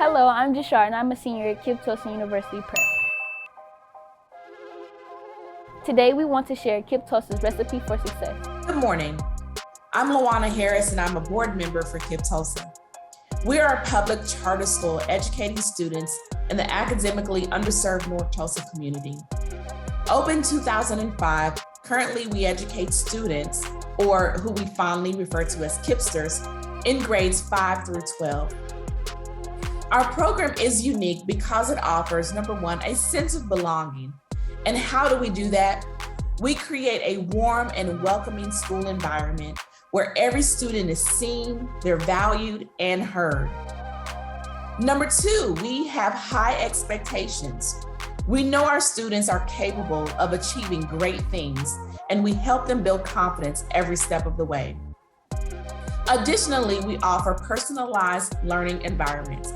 Hello, I'm Jashar and I'm a senior at KIPP Tulsa University Prep. Today we want to share KIPP Tulsa's recipe for success. Good morning. I'm Lawana Harris and I'm a board member for KIPP Tulsa. We are a public charter school educating students in the academically underserved North Tulsa community. Opened 2005, currently we educate students, or who we fondly refer to as KIPPsters, in grades 5 through 12. Our program is unique because it offers, number one, a sense of belonging. And how do we do that? We create a warm and welcoming school environment where every student is seen, they're valued, and heard. Number two, we have high expectations. We know our students are capable of achieving great things, and we help them build confidence every step of the way. Additionally, we offer personalized learning environments.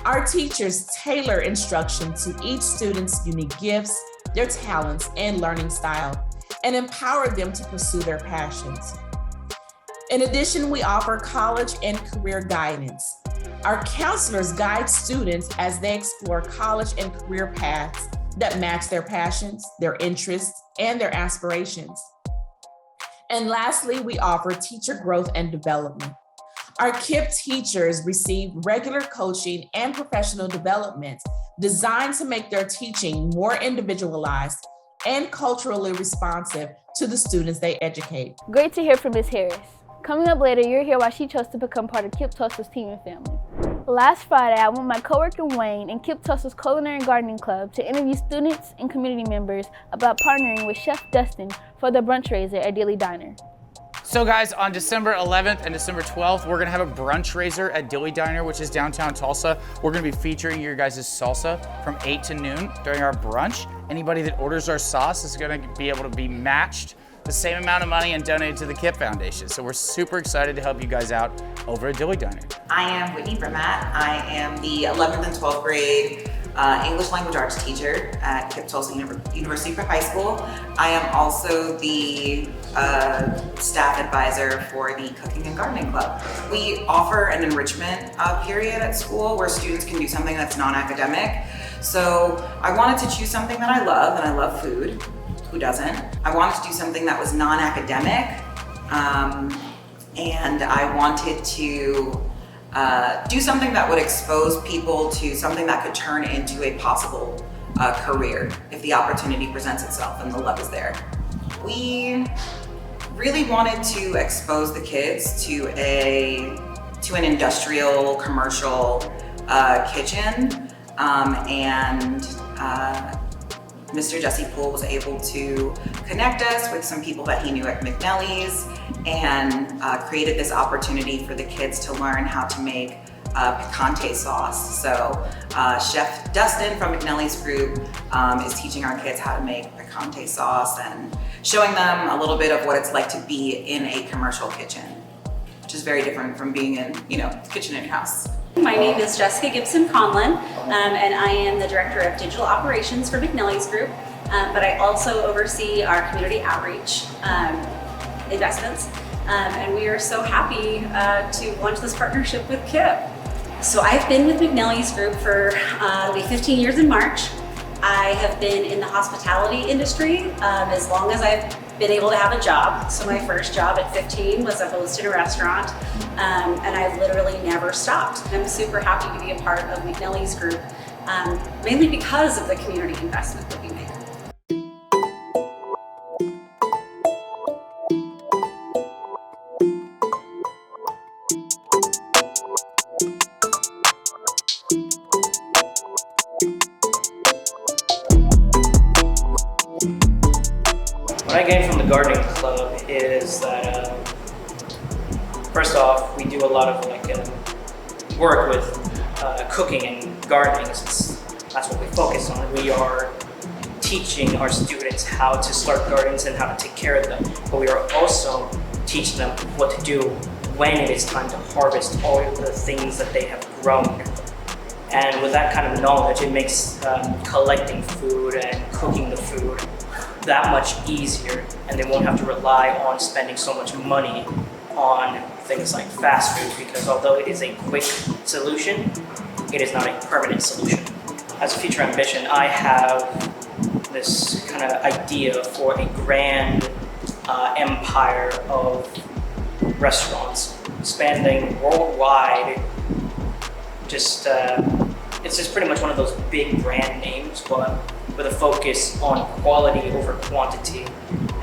Our teachers tailor instruction to each student's unique gifts, their talents, and learning style, and empower them to pursue their passions. In addition, we offer college and career guidance. Our counselors guide students as they explore college and career paths that match their passions, their interests, and their aspirations. And lastly, we offer teacher growth and development. Our KIPP teachers receive regular coaching and professional development designed to make their teaching more individualized and culturally responsive to the students they educate. Great to hear from Ms. Harris. Coming up later, you'll hear why she chose to become part of KIPP Tulsa's team and family. Last Friday, I went with my coworker Wayne and KIPP Tulsa's Culinary Gardening Club to interview students and community members about partnering with Chef Dustin for the brunchraiser at Dilly Diner. So guys, on December 11th and December 12th, we're gonna have a brunchraiser at Dilly Diner, which is downtown Tulsa. We're gonna be featuring your guys' salsa from 8 to noon during our brunch. Anybody that orders our sauce is gonna be able to be matched the same amount of money and donated to the KIPP Foundation. So we're super excited to help you guys out over at Dilly Diner. I am Whitney Vermaat. I am the 11th and 12th grade English language arts teacher at KIPP Tulsa University Prep High School. I am also the staff advisor for the Cooking and Gardening Club. We offer an enrichment period at school where students can do something that's non-academic. So I wanted to choose something that I love, and I love food. Who doesn't? I wanted to do something that was non-academic, and I wanted to do something that would expose people to something that could turn into a possible career if the opportunity presents itself and the love is there. We really wanted to expose the kids to an industrial, commercial kitchen, and Mr. Jesse Poole was able to connect us with some people that he knew at McNelly's and created this opportunity for the kids to learn how to make picante sauce. So Chef Dustin from McNelly's group is teaching our kids how to make picante sauce and showing them a little bit of what it's like to be in a commercial kitchen, which is very different from being in, the kitchen in your house. My name is Jessica Gibson Conlon, and I am the Director of Digital Operations for McNelly's Group, but I also oversee our community outreach investments, and we are so happy to launch this partnership with KIPP. So I've been with McNelly's Group for it'll be 15 years in March. I have been in the hospitality industry as long as I've been able to have a job. So my first job at 15 was a host in a restaurant, and I've literally never stopped. I'm super happy to be a part of McNelly's Group, mainly because of the community investment that we make. What I gained from the gardening club is that, first off, we do a lot of work with cooking and gardening. That's what we focus on. We are teaching our students how to start gardens and how to take care of them, but we are also teaching them what to do when it is time to harvest all of the things that they have grown. And with that kind of knowledge, it makes collecting food and cooking the food that much easier, and they won't have to rely on spending so much money on things like fast food, because although it is a quick solution, it is not a permanent solution. As a future ambition, I have this kind of idea for a grand empire of restaurants spanning worldwide. Just it's just pretty much one of those big brand names, but with a focus on quality over quantity,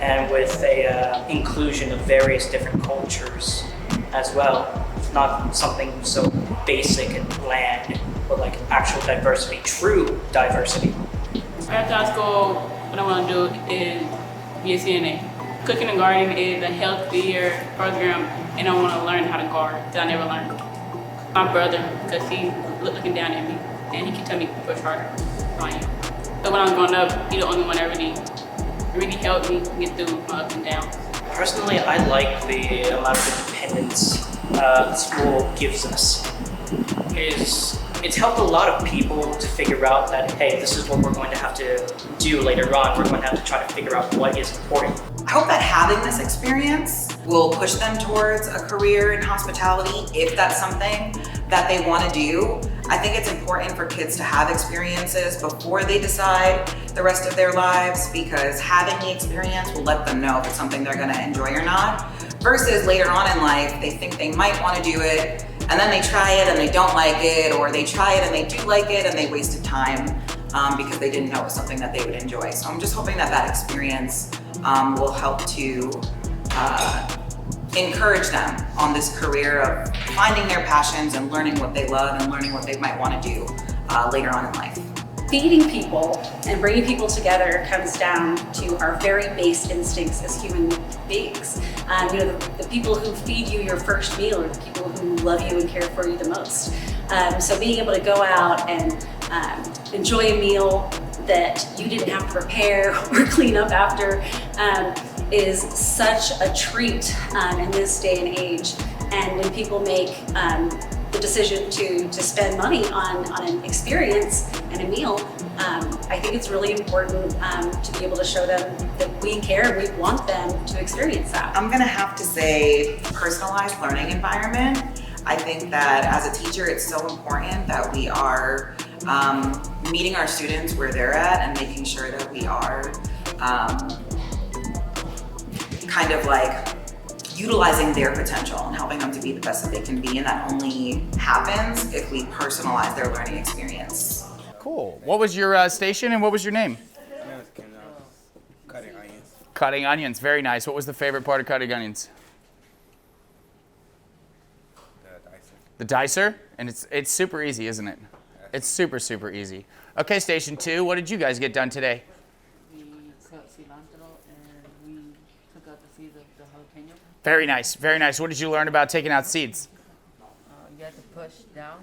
and with a inclusion of various different cultures as well. Not something so basic and bland, but like actual diversity, true diversity. After high school, what I want to do is be a CNA. Cooking and gardening is a healthier program, and I want to learn how to garden that I never learned. My brother, because he's looking down at me, and he can tell me to push harder than I am. So when I was growing up, he's the only one that really helped me get through my ups and downs. Personally, I like the amount of independence the school gives us. It's helped a lot of people to figure out that, hey, this is what we're going to have to do later on. We're going to have to try to figure out what is important. I hope that having this experience will push them towards a career in hospitality if that's something that they want to do. I think it's important for kids to have experiences before they decide the rest of their lives, because having the experience will let them know if it's something they're going to enjoy or not, versus later on in life, they think they might want to do it, and then they try it and they don't like it, or they try it and they do like it and they wasted time because they didn't know it was something that they would enjoy. So I'm just hoping that that experience will help to encourage them on this career of finding their passions and learning what they love and learning what they might want to do later on in life. Feeding people and bringing people together comes down to our very base instincts as human beings. The people who feed you your first meal are the people who love you and care for you the most. So being able to go out and enjoy a meal that you didn't have to prepare or clean up after is such a treat in this day and age. And when people make the decision to spend money on an experience and a meal, I think it's really important to be able to show them that we care and we want them to experience that. I'm gonna have to say personalized learning environment. I think that as a teacher, it's so important that we are meeting our students where they're at and making sure that we are kind of like utilizing their potential and helping them to be the best that they can be, and that only happens if we personalize their learning experience. Cool. What was your station and what was your name? Cutting onions. Cutting onions. Very nice. What was the favorite part of cutting onions? The dicer. The dicer? And it's super easy, isn't it? It's super, super easy. Okay, station 2, what did you guys get done today? We cut cilantro and we took out the seeds of the jalapeno. Very nice, very nice. What did you learn about taking out seeds? You have to push down.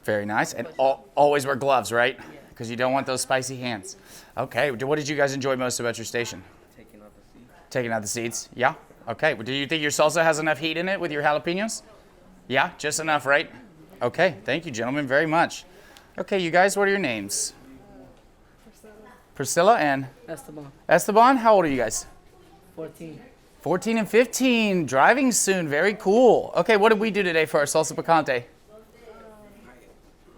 Very nice. And always wear gloves, right? Because you don't want those spicy hands. Okay, what did you guys enjoy most about your station? Taking out the seeds. Taking out the seeds? Yeah? Okay, do you think your salsa has enough heat in it with your jalapenos? Yeah, just enough, right? Okay, thank you, gentlemen, very much. Okay, you guys, what are your names? Priscilla and? Esteban. Esteban, how old are you guys? 14. 14 and 15, driving soon, very cool. Okay, what did we do today for our salsa picante?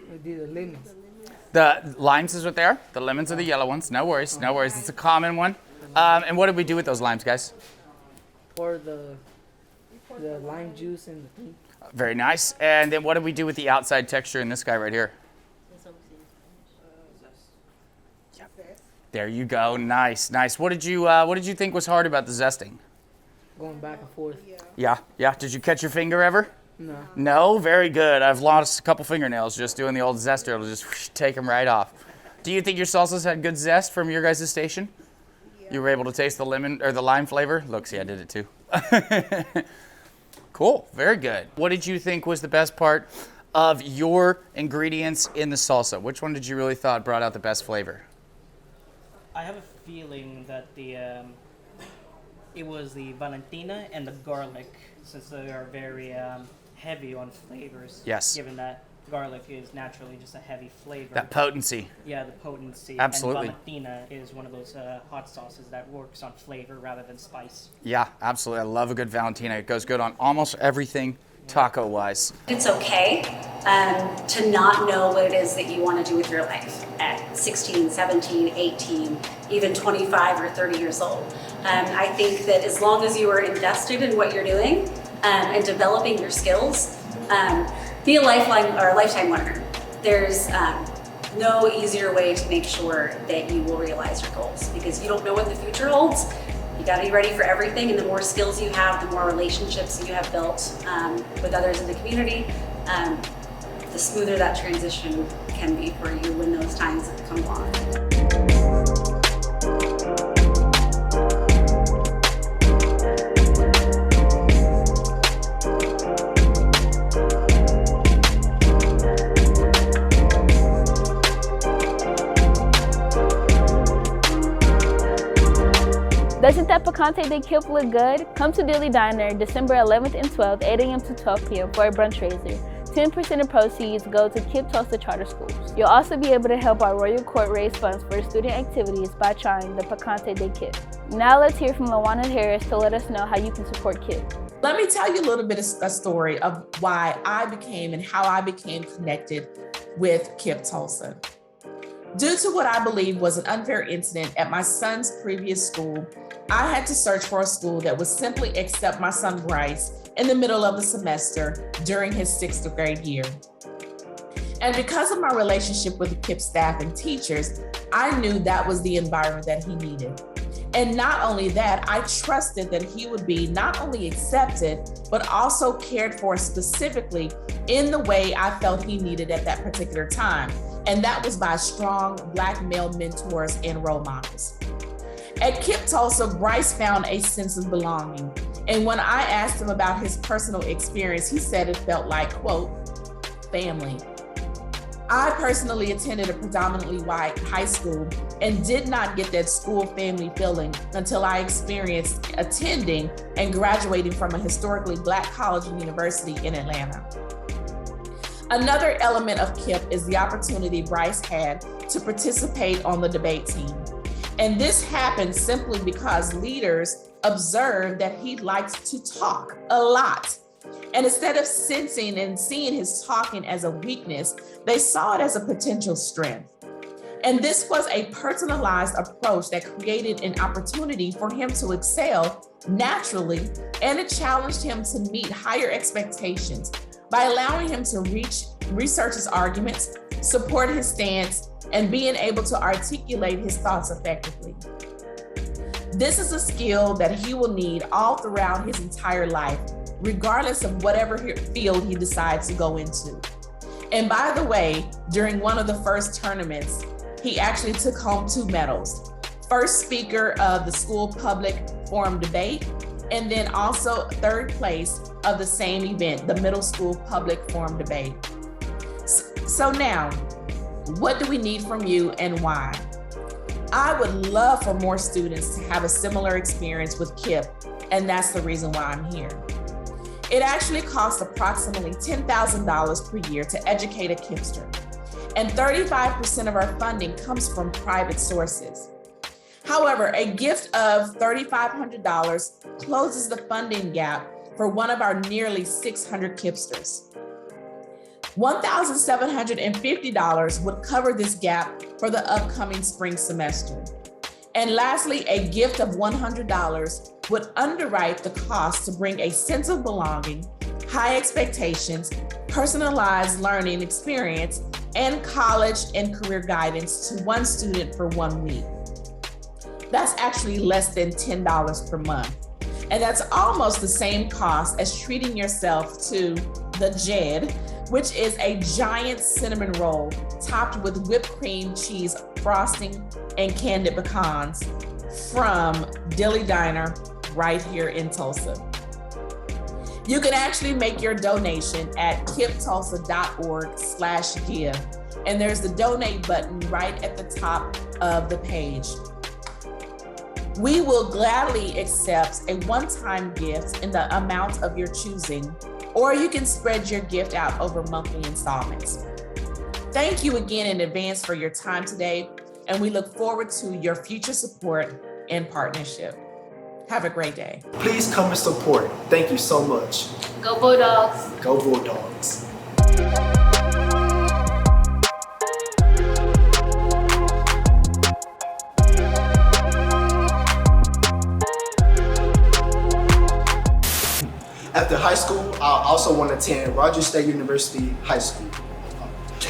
We did the lemons. The limes is what they are. The lemons are the yellow ones. No worries, no worries. It's a common one. And what did we do with those limes, guys? Pour the lime juice in the thing. Very nice. And then what did we do with the outside texture in this guy right here? Yep. There you go. Nice, nice. What did you think was hard about the zesting? Going back and forth. Yeah. Did you catch your finger ever? No. No? Very good. I've lost a couple fingernails just doing the old zester. It'll just take them right off. Do you think your salsas had good zest from your guys' station? Yeah. You were able to taste the lemon or the lime flavor? Look, see, I did it too. Cool. Very good. What did you think was the best part of your ingredients in the salsa? Which one did you really thought brought out the best flavor? I have a feeling that it was the Valentina and the garlic, since they are very heavy on flavors. Yes. Given that garlic is naturally just a heavy flavor. That potency. Yeah, the potency. Absolutely. And Valentina is one of those hot sauces that works on flavor rather than spice. Yeah, absolutely. I love a good Valentina. It goes good on almost everything taco-wise. It's okay to not know what it is that you want to do with your life at 16, 17, 18, even 25 or 30 years old. I think that as long as you are invested in what you're doing and developing your skills, be a lifetime learner. There's no easier way to make sure that you will realize your goals, because you don't know what the future holds. You got to be ready for everything, and the more skills you have, the more relationships you have built with others in the community, the smoother that transition can be for you when those times come along. Doesn't that picante de KIPP look good? Come to Dilly Diner December 11th and 12th, 8 a.m. to 12 p.m. for a brunch raiser. 10% of proceeds go to KIPP Tulsa Charter Schools. You'll also be able to help our Royal Court raise funds for student activities by trying the picante de KIPP. Now let's hear from LaWanna Harris to let us know how you can support KIPP. Let me tell you a little bit of a story of why I became and how I became connected with KIPP Tulsa. Due to what I believe was an unfair incident at my son's previous school, I had to search for a school that would simply accept my son Bryce in the middle of the semester during his 6th grade year. And because of my relationship with the KIPP staff and teachers, I knew that was the environment that he needed. And not only that, I trusted that he would be not only accepted, but also cared for specifically in the way I felt he needed at that particular time. And that was by strong Black male mentors and role models. At KIPP Tulsa, Bryce found a sense of belonging. And when I asked him about his personal experience, he said it felt like, quote, family. I personally attended a predominantly white high school and did not get that school family feeling until I experienced attending and graduating from a historically Black college and university in Atlanta. Another element of KIPP is the opportunity Bryce had to participate on the debate team. And this happened simply because leaders observed that he liked to talk a lot. And instead of sensing and seeing his talking as a weakness, they saw it as a potential strength. And this was a personalized approach that created an opportunity for him to excel naturally, and it challenged him to meet higher expectations by allowing him to research his arguments, support his stance, and being able to articulate his thoughts effectively. This is a skill that he will need all throughout his entire life, regardless of whatever field he decides to go into. And by the way, during one of the first tournaments, he actually took home 2 medals. First speaker of the school public forum debate, and then also 3rd place of the same event, the middle school public forum debate. So now, what do we need from you and why? I would love for more students to have a similar experience with KIPP, and that's the reason why I'm here. It actually costs approximately $10,000 per year to educate a KIPPster, and 35% of our funding comes from private sources. However, a gift of $3,500 closes the funding gap for one of our nearly 600 KIPPsters. $1,750 would cover this gap for the upcoming spring semester. And lastly, a gift of $100 would underwrite the cost to bring a sense of belonging, high expectations, personalized learning experience, and college and career guidance to one student for 1 week. That's actually less than $10 per month. And that's almost the same cost as treating yourself to the Jed, which is a giant cinnamon roll topped with whipped cream, cheese, frosting, and candied pecans from Dilly Diner right here in Tulsa. You can actually make your donation at kipptulsa.org/give. And there's the donate button right at the top of the page. We will gladly accept a one-time gift in the amount of your choosing, or you can spread your gift out over monthly installments. Thank you again in advance for your time today, and we look forward to your future support and partnership. Have a great day. Please come and support. Thank you so much. Go Bulldogs. Go Bulldogs. After high school, I also want to attend Rogers State University High School.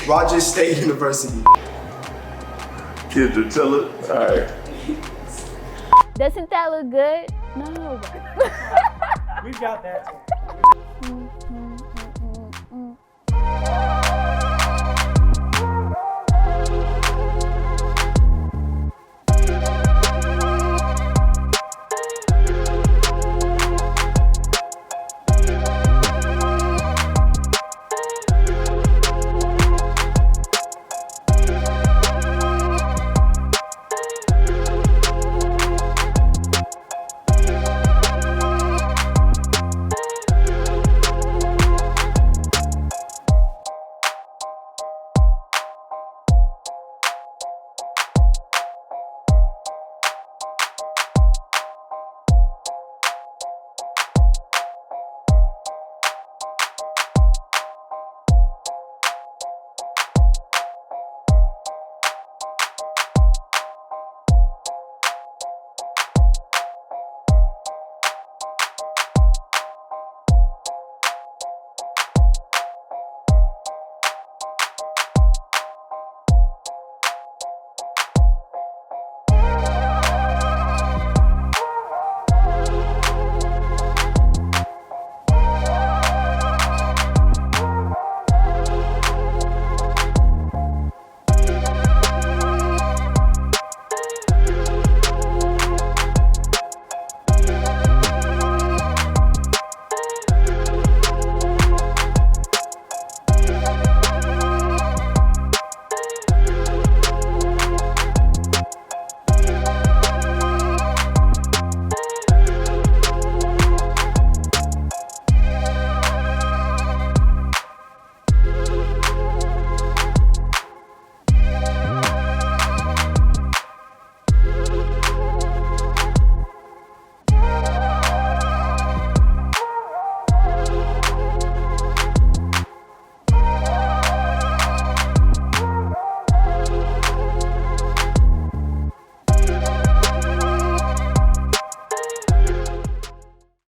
Rogers State University. Kids are tell it. All right. Doesn't that look good? No. We've got that.